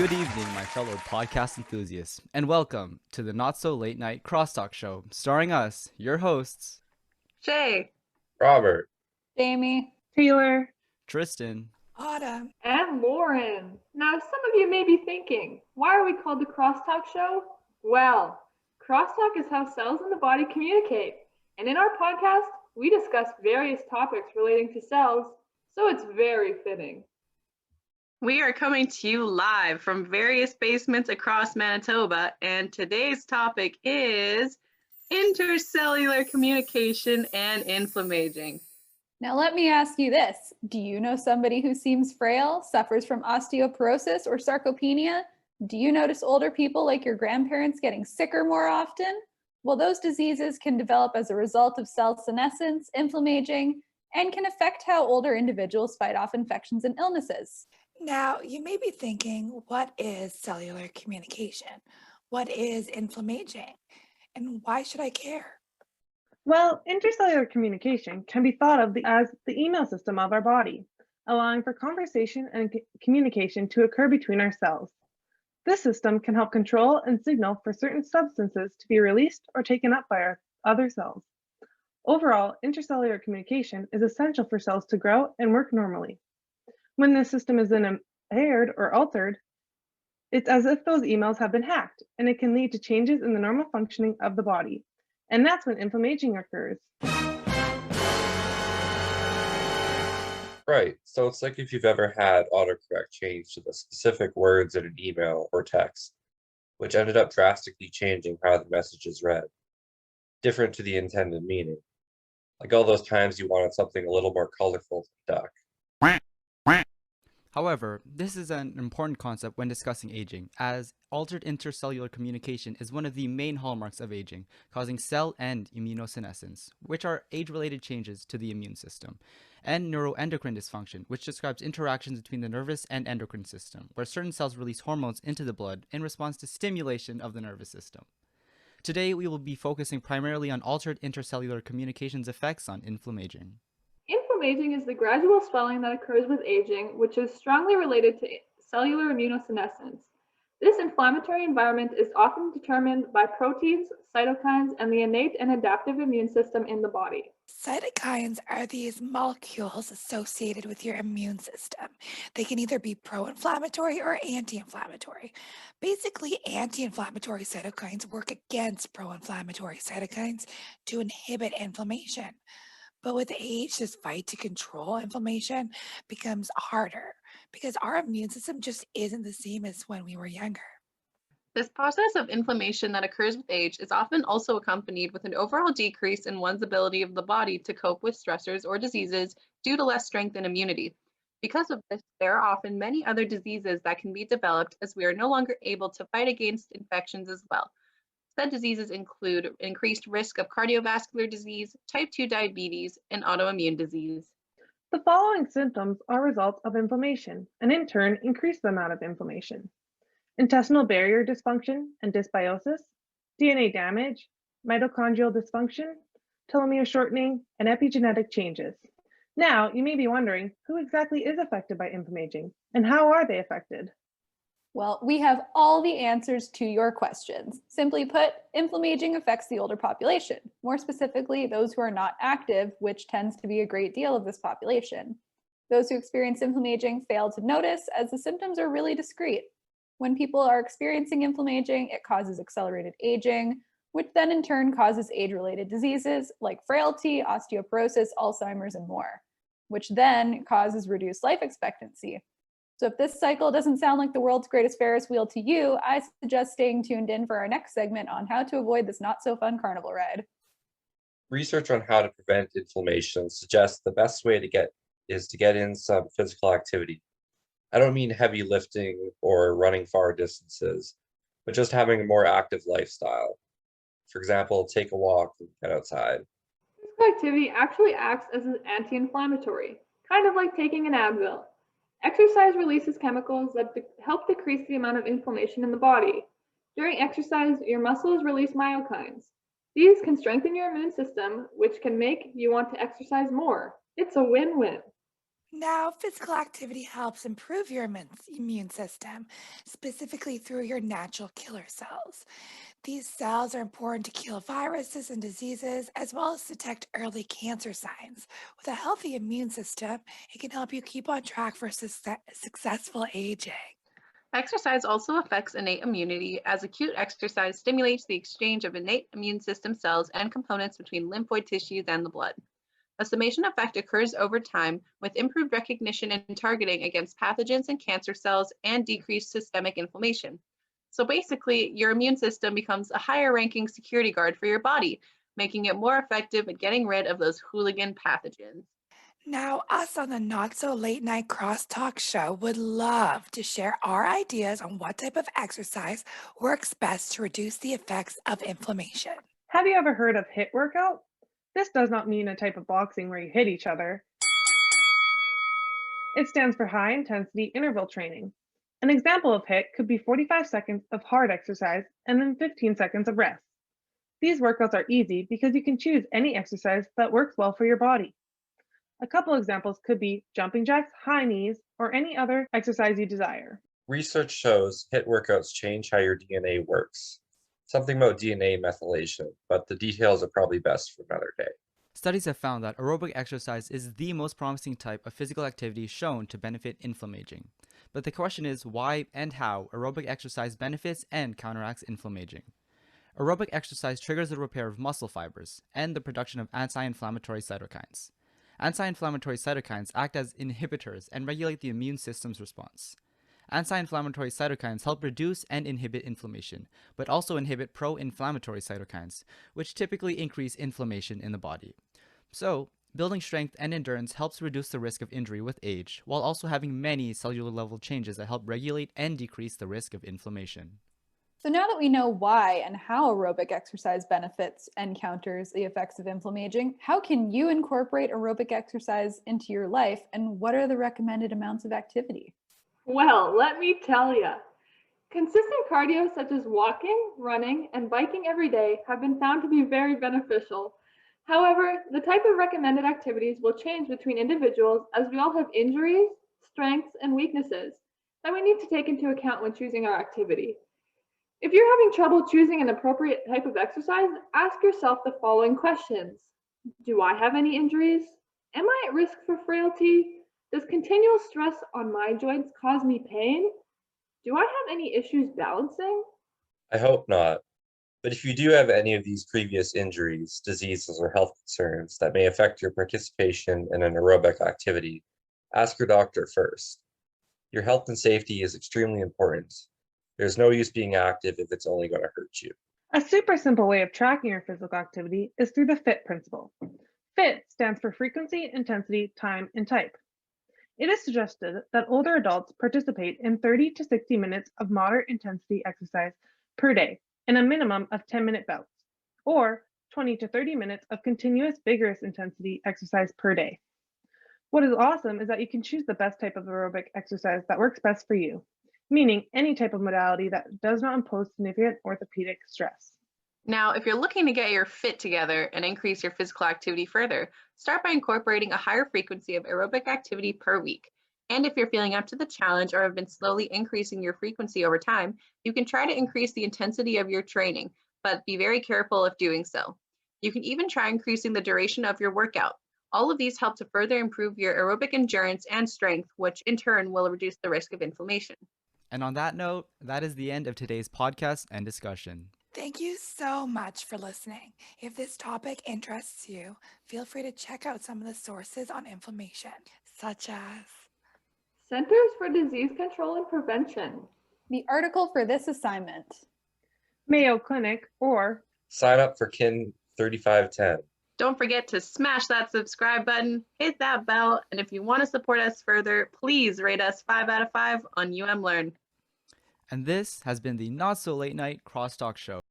Good evening, my fellow podcast enthusiasts, and welcome to the Not So Late Night Crosstalk Show, starring us, your hosts, Shay, Robert, Jamie, Taylor, Tristan, Autumn, and Lauren. Now, some of you may be thinking, why are we called the Crosstalk Show? Well, crosstalk is how cells in the body communicate. And in our podcast, we discuss various topics relating to cells, so it's very fitting. we are coming to you live from various basements across Manitoba, and today's topic is intercellular communication and inflammaging. Now let me ask you this. Do you know somebody who seems frail, suffers from osteoporosis or sarcopenia? Do you notice older people like your grandparents getting sicker more often? Well, those diseases can develop as a result of cell senescence, inflammaging, and can affect how older individuals fight off infections and illnesses. Now, you may be thinking, what is cellular communication? What is inflammaging? And why should I care? Well, intercellular communication can be thought of as the email system of our body, allowing for conversation and communication to occur between our cells. This system can help control and signal for certain substances to be released or taken up by our other cells. Overall, intercellular communication is essential for cells to grow and work normally. When this system is then impaired or altered, it's as if those emails have been hacked, and it can lead to changes in the normal functioning of the body. And that's when inflammaging occurs. right. So it's like if you've ever had autocorrect change to the specific words in an email or text, which ended up drastically changing how the message is read, different to the intended meaning. Like all those times you wanted something a little more colorful than duck. However, this is an important concept when discussing aging, as altered intercellular communication is one of the main hallmarks of aging, causing cell and immunosenescence, which are age-related changes to the immune system, and neuroendocrine dysfunction, which describes interactions between the nervous and endocrine system, where certain cells release hormones into the blood in response to stimulation of the nervous system. Today, we will be focusing primarily on altered intercellular communication's effects on inflammaging. Inflammaging is the gradual swelling that occurs with aging, which is strongly related to cellular immunosenescence. This inflammatory environment is often determined by proteins, cytokines, and the innate and adaptive immune system in the body. Cytokines are these molecules associated with your immune system. They can either be pro-inflammatory or anti-inflammatory. Basically, anti-inflammatory cytokines work against pro-inflammatory cytokines to inhibit inflammation. But with age, this fight to control inflammation becomes harder because our immune system just isn't the same as when we were younger. This process of inflammation that occurs with age is often also accompanied with an overall decrease in one's ability of the body to cope with stressors or diseases due to less strength and immunity. Because of this, there are often many other diseases that can be developed as we are no longer able to fight against infections as well. Said diseases include increased risk of cardiovascular disease, type 2 diabetes, and autoimmune disease. The following symptoms are results of inflammation, and in turn increase the amount of inflammation: intestinal barrier dysfunction and dysbiosis, DNA damage, mitochondrial dysfunction, telomere shortening, and epigenetic changes. Now, you may be wondering, who exactly is affected by inflammaging, and how are they affected? Well, we have all the answers to your questions. Simply put, inflammaging affects the older population, more specifically those who are not active, which tends to be a great deal of this population. Those who experience inflammaging fail to notice, as the symptoms are really discrete. When people are experiencing inflammaging, it causes accelerated aging, which then in turn causes age-related diseases like frailty, osteoporosis, Alzheimer's, and more, which then causes reduced life expectancy. So if this cycle doesn't sound like the world's greatest Ferris wheel to you, I suggest staying tuned in for our next segment on how to avoid this not-so-fun carnival ride. Research on how to prevent inflammation suggests the best way to get in some physical activity. I don't mean heavy lifting or running far distances, but just having a more active lifestyle. For example, take a walk and get outside. Physical activity actually acts as an anti-inflammatory, kind of like taking an Advil. Exercise releases chemicals that help decrease the amount of inflammation in the body. During exercise, your muscles release myokines. These can strengthen your immune system, which can make you want to exercise more. It's a win-win. Now, physical activity helps improve your immune system, specifically through your natural killer cells. These cells are important to kill viruses and diseases, as well as detect early cancer signs. With a healthy immune system, it can help you keep on track for successful aging. Exercise also affects innate immunity, as acute exercise stimulates the exchange of innate immune system cells and components between lymphoid tissues and the blood. A summation effect occurs over time with improved recognition and targeting against pathogens and cancer cells and decreased systemic inflammation. So basically, your immune system becomes a higher ranking security guard for your body, making it more effective at getting rid of those hooligan pathogens. Now, us on the Not So Late Night Crosstalk show would love to share our ideas on what type of exercise works best to reduce the effects of inflammation. Have you ever heard of HIIT workout? This does not mean a type of boxing where you hit each other. It stands for high intensity interval training. An example of HIIT could be 45 seconds of hard exercise and then 15 seconds of rest. These workouts are easy because you can choose any exercise that works well for your body. A couple examples could be jumping jacks, high knees, or any other exercise you desire. Research shows HIIT workouts change how your DNA works. Something about DNA methylation, but the details are probably best for another day. Studies have found that aerobic exercise is the most promising type of physical activity shown to benefit inflammaging. But the question is why and how aerobic exercise benefits and counteracts inflammaging. Aerobic exercise triggers the repair of muscle fibers and the production of anti-inflammatory cytokines. Anti-inflammatory cytokines act as inhibitors and regulate the immune system's response. Anti-inflammatory cytokines help reduce and inhibit inflammation, but also inhibit pro-inflammatory cytokines, which typically increase inflammation in the body. So, building strength and endurance helps reduce the risk of injury with age, while also having many cellular level changes that help regulate and decrease the risk of inflammation. So now that we know why and how aerobic exercise benefits and counters the effects of inflammaging, how can you incorporate aerobic exercise into your life, and what are the recommended amounts of activity? Well, let me tell you. Consistent cardio such as walking, running, and biking every day have been found to be very beneficial. However, the type of recommended activities will change between individuals as we all have injuries, strengths, and weaknesses that we need to take into account when choosing our activity. If you're having trouble choosing an appropriate type of exercise, ask yourself the following questions. Do I have any injuries? Am I at risk for frailty? Does continual stress on my joints cause me pain? Do I have any issues balancing? I hope not. But if you do have any of these previous injuries, diseases, or health concerns that may affect your participation in an aerobic activity, ask your doctor first. Your health and safety is extremely important. There's no use being active if it's only going to hurt you. A super simple way of tracking your physical activity is through the FIT principle. FIT stands for frequency, intensity, time, and type. It is suggested that older adults participate in 30 to 60 minutes of moderate intensity exercise per day in a minimum of 10-minute bouts, or 20 to 30 minutes of continuous vigorous intensity exercise per day. What is awesome is that you can choose the best type of aerobic exercise that works best for you, meaning any type of modality that does not impose significant orthopedic stress. Now, if you're looking to get your fit together and increase your physical activity further, start by incorporating a higher frequency of aerobic activity per week. And if you're feeling up to the challenge or have been slowly increasing your frequency over time, you can try to increase the intensity of your training, but be very careful of doing so. You can even try increasing the duration of your workout. All of these help to further improve your aerobic endurance and strength, which in turn will reduce the risk of inflammation. And on that note, that is the end of today's podcast and discussion. Thank you so much for listening. If this topic interests you, feel free to check out some of the sources on inflammation, such as Centers for Disease Control and Prevention, The article for this assignment, Mayo Clinic, or Sign up for KIN 3510. Don't forget to smash that subscribe button, hit that bell, and if you want to support us further, please rate us 5 out of 5 on UM Learn. And this has been the Not So Late Night Crosstalk Show.